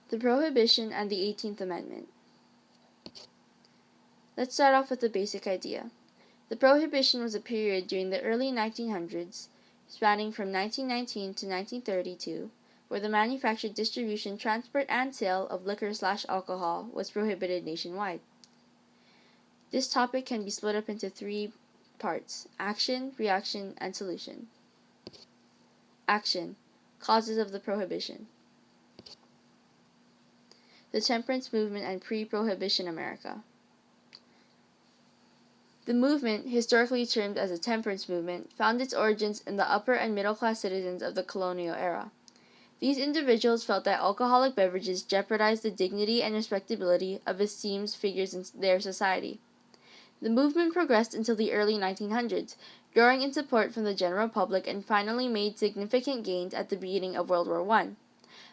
The Prohibition and the 18th Amendment. Let's start off with the basic idea. The Prohibition was a period during the early 1900s, spanning from 1919 to 1932, where the manufacture, distribution, transport, and sale of liquor/alcohol was prohibited nationwide. This topic can be split up into three parts: action, reaction, and solution. Action. Causes of the Prohibition. The temperance movement and pre-prohibition America. The movement, historically termed as the temperance movement, found its origins in the upper and middle-class citizens of the colonial era. These individuals felt that alcoholic beverages jeopardized the dignity and respectability of esteemed figures in their society. The movement progressed until the early 1900s, growing in support from the general public, and finally made significant gains at the beginning of World War I.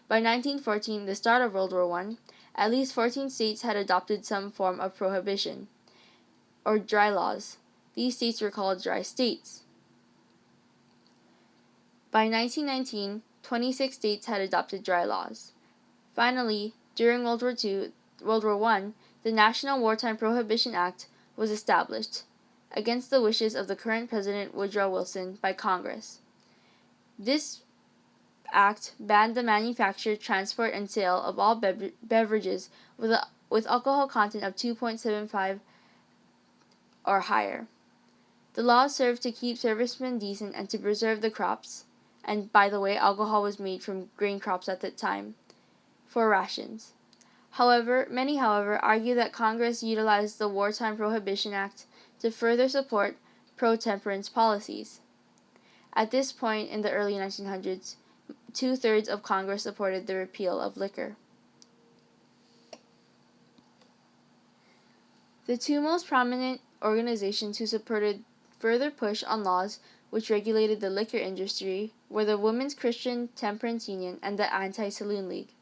By 1914, the start of World War I, at least 14 states had adopted some form of prohibition, or dry laws. These states were called dry states. By 1919, 26 states had adopted dry laws. Finally, during World War I, the National Wartime Prohibition Act was established, against the wishes of the current President Woodrow Wilson, by Congress. This act banned the manufacture, transport, and sale of all beverages with alcohol content of 2.75 or higher. The laws served to keep servicemen decent and to preserve the crops, and by the way, alcohol was made from grain crops at that time, for rations. Many argue that Congress utilized the Wartime Prohibition Act to further support pro-temperance policies. At this point in the early 1900s, 2/3 of Congress supported the repeal of liquor. The two most prominent organizations who supported further push on laws which regulated the liquor industry were the Women's Christian Temperance Union and the Anti-Saloon League.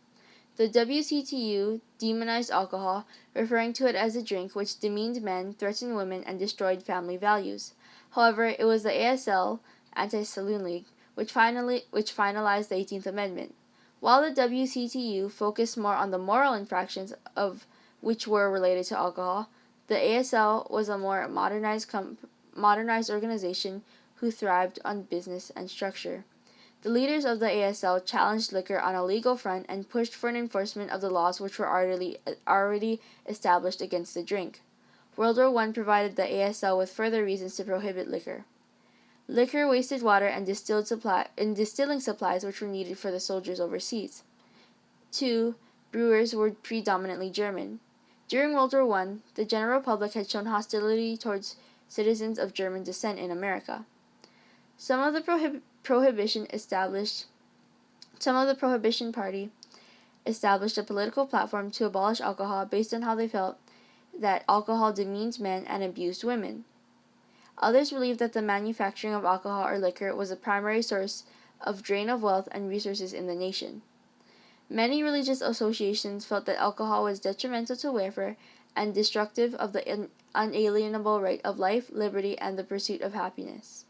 The WCTU demonized alcohol, referring to it as a drink which demeaned men, threatened women, and destroyed family values. However, it was the ASL, Anti-Saloon League, which finalized the 18th Amendment. While the WCTU focused more on the moral infractions of which were related to alcohol, the ASL was a more modernized organization who thrived on business and structure. The leaders of the ASL challenged liquor on a legal front and pushed for an enforcement of the laws which were already established against the drink. World War I provided the ASL with further reasons to prohibit liquor. Liquor wasted water and distilling supplies which were needed for the soldiers overseas. 2. Brewers were predominantly German. During World War I, the general public had shown hostility towards citizens of German descent in America. Some of the Prohibition Party established a political platform to abolish alcohol based on how they felt that alcohol demeaned men and abused women. Others believed that the manufacturing of alcohol or liquor was a primary source of drain of wealth and resources in the nation. Many religious associations felt that alcohol was detrimental to welfare and destructive of the unalienable right of life, liberty, and the pursuit of happiness.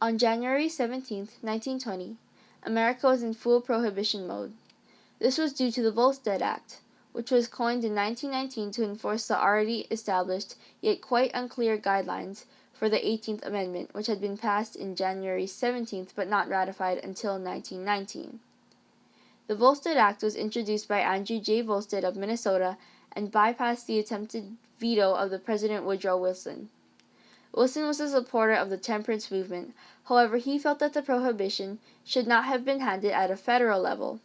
On January 17, 1920, America was in full prohibition mode. This was due to the Volstead Act, which was coined in 1919 to enforce the already established yet quite unclear guidelines for the 18th Amendment, which had been passed in January 17th but not ratified until 1919. The Volstead Act was introduced by Andrew J. Volstead of Minnesota and bypassed the attempted veto of the President Woodrow Wilson. Wilson was a supporter of the temperance movement. However, he felt that the prohibition should not have been handled at a federal level.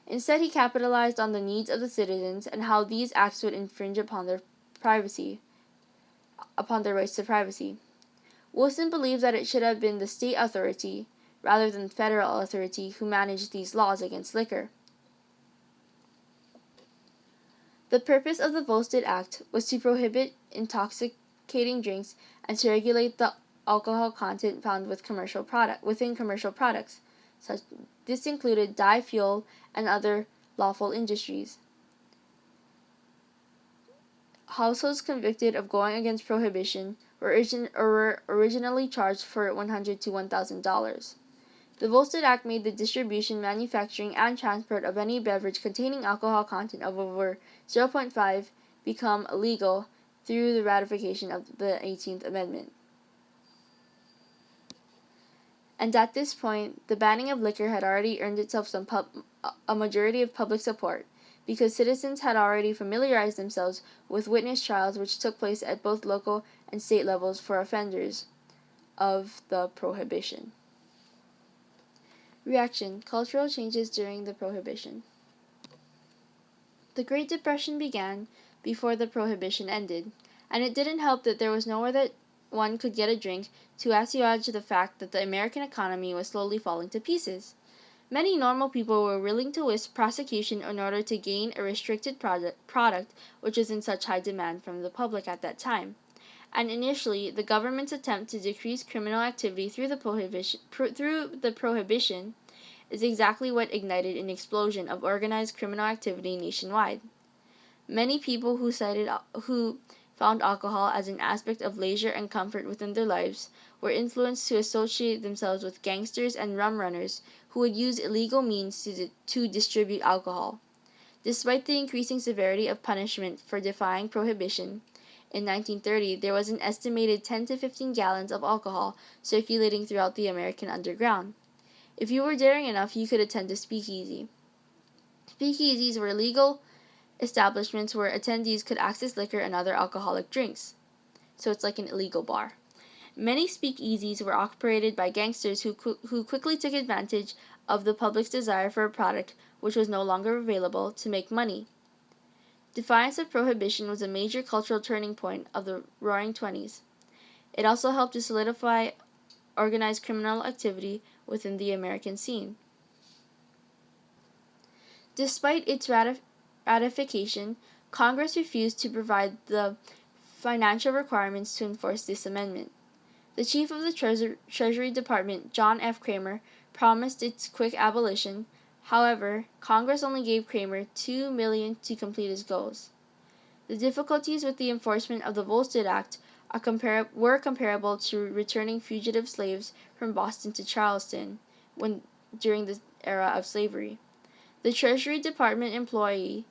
Instead, he capitalized on the needs of the citizens and how these acts would infringe upon their rights to privacy. Wilson believed that it should have been the state authority, rather than federal authority, who managed these laws against liquor. The purpose of the Volstead Act was to prohibit intoxicating drinks and to regulate the alcohol content found within commercial products. This included dye, fuel, and other lawful industries. Households convicted of going against prohibition were originally charged for $100 to $1,000. The Volstead Act made the distribution, manufacturing, and transport of any beverage containing alcohol content of over 0.5 become illegal through the ratification of the 18th Amendment. And at this point, the banning of liquor had already earned itself a majority of public support, because citizens had already familiarized themselves with witness trials which took place at both local and state levels for offenders of the prohibition. Reaction: cultural changes during the prohibition. The Great Depression began before the prohibition ended, and it didn't help that there was nowhere that one could get a drink to assuage the fact that the American economy was slowly falling to pieces. Many normal people were willing to risk prosecution in order to gain a restricted product which was in such high demand from the public at that time. And initially, the government's attempt to decrease criminal activity through the prohibition is exactly what ignited an explosion of organized criminal activity nationwide. Many people who found alcohol as an aspect of leisure and comfort within their lives were influenced to associate themselves with gangsters and rum runners who would use illegal means to distribute alcohol. Despite the increasing severity of punishment for defying prohibition, in 1930 there was an estimated 10 to 15 gallons of alcohol circulating throughout the American underground. If you were daring enough, you could attend a speakeasy. Speakeasies were legal establishments where attendees could access liquor and other alcoholic drinks. So it's like an illegal bar. Many speakeasies were operated by gangsters who quickly took advantage of the public's desire for a product which was no longer available to make money. Defiance of prohibition was a major cultural turning point of the Roaring Twenties. It also helped to solidify organized criminal activity within the American scene. Despite its ratification, Congress refused to provide the financial requirements to enforce this amendment. The chief of the Treasury Department, John F. Kramer, promised its quick abolition. However, Congress only gave Kramer $2 million to complete his goals. The difficulties with the enforcement of the Volstead Act were comparable to returning fugitive slaves from Boston to Charleston during the era of slavery. The Treasury Department employees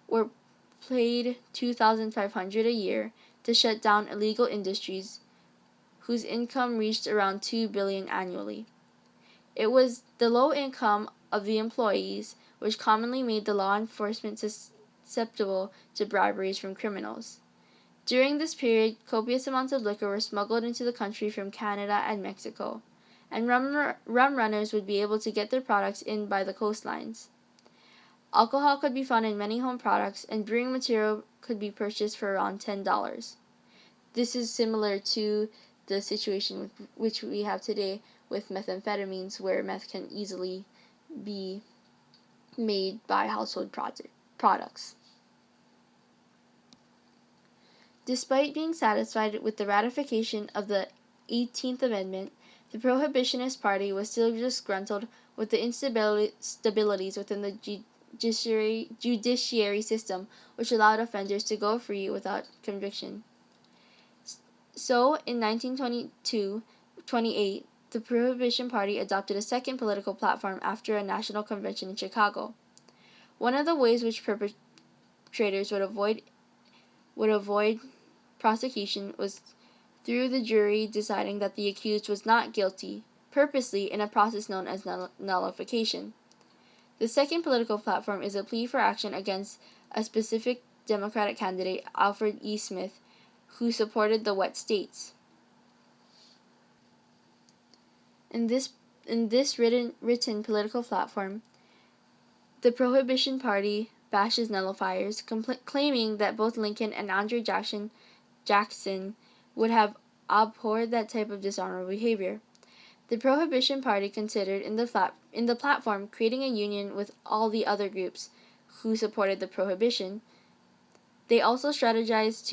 were paid $2,500 a year to shut down illegal industries whose income reached around $2 billion annually. It was the low income of the employees which commonly made the law enforcement susceptible to briberies from criminals. During this period, copious amounts of liquor were smuggled into the country from Canada and Mexico, and rum runners would be able to get their products in by the coastlines. Alcohol could be found in many home products, and brewing material could be purchased for around $10. This is similar to the situation which we have today with methamphetamines, where meth can easily be made by household products. Despite being satisfied with the ratification of the 18th Amendment, the Prohibitionist Party was still disgruntled with the instabilities within the judiciary system, which allowed offenders to go free without conviction. So, in 1928, the Prohibition Party adopted a second political platform after a national convention in Chicago. One of the ways which perpetrators would avoid prosecution was through the jury deciding that the accused was not guilty, purposely in a process known as nullification. The second political platform is a plea for action against a specific Democratic candidate, Alfred E. Smith, who supported the wet states. In this written political platform, the Prohibition Party bashes nullifiers, claiming that both Lincoln and Andrew Jackson would have abhorred that type of dishonorable behavior. The Prohibition Party considered in the platform creating a union with all the other groups who supported the prohibition. They also strategized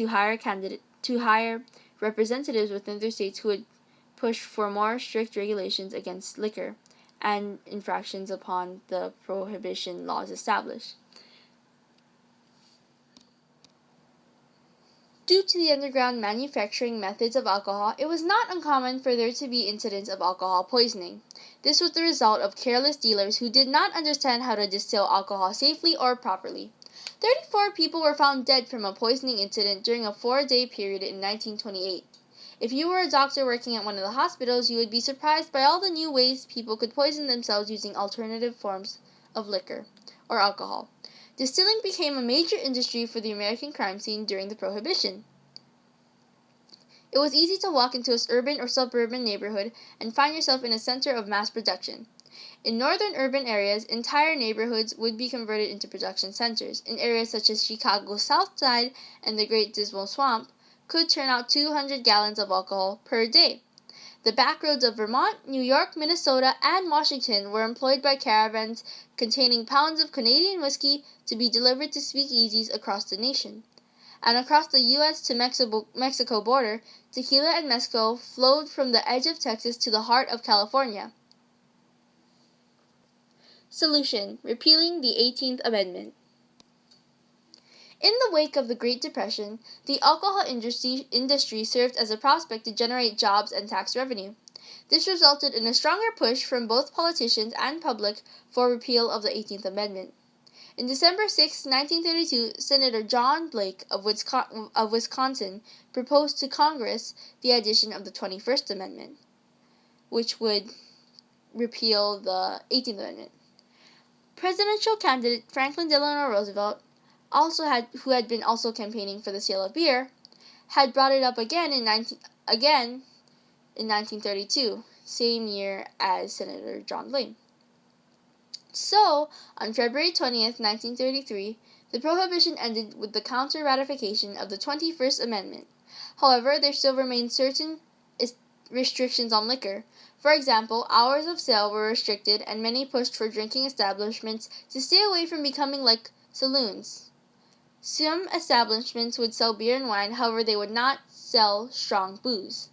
to hire representatives within their states who would push for more strict regulations against liquor and infractions upon the prohibition laws established. Due to the underground manufacturing methods of alcohol, it was not uncommon for there to be incidents of alcohol poisoning. This was the result of careless dealers who did not understand how to distill alcohol safely or properly. 34 people were found dead from a poisoning incident during a 4-day period in 1928. If you were a doctor working at one of the hospitals, you would be surprised by all the new ways people could poison themselves using alternative forms of liquor or alcohol. Distilling became a major industry for the American crime scene during the Prohibition. It was easy to walk into an urban or suburban neighborhood and find yourself in a center of mass production. In northern urban areas, entire neighborhoods would be converted into production centers. In areas such as Chicago's South Side and the Great Dismal Swamp, could turn out 200 gallons of alcohol per day. The back roads of Vermont, New York, Minnesota, and Washington were employed by caravans containing pounds of Canadian whiskey to be delivered to speakeasies across the nation. And across the U.S. to Mexico border, tequila and mezcal flowed from the edge of Texas to the heart of California. Solution: repealing the 18th Amendment. In the wake of the Great Depression, the alcohol industry served as a prospect to generate jobs and tax revenue. This resulted in a stronger push from both politicians and public for repeal of the 18th Amendment. In December 6, 1932, Senator John Blake of Wisconsin proposed to Congress the addition of the 21st Amendment, which would repeal the 18th Amendment. Presidential candidate Franklin Delano Roosevelt, who had been also campaigning for the sale of beer, had brought it up again in 1932, same year as Senator John Blake. So, on February 20th, 1933, the Prohibition ended with the counter-ratification of the 21st Amendment. However, there still remained certain restrictions on liquor. For example, hours of sale were restricted, and many pushed for drinking establishments to stay away from becoming like saloons. Some establishments would sell beer and wine, however they would not sell strong booze.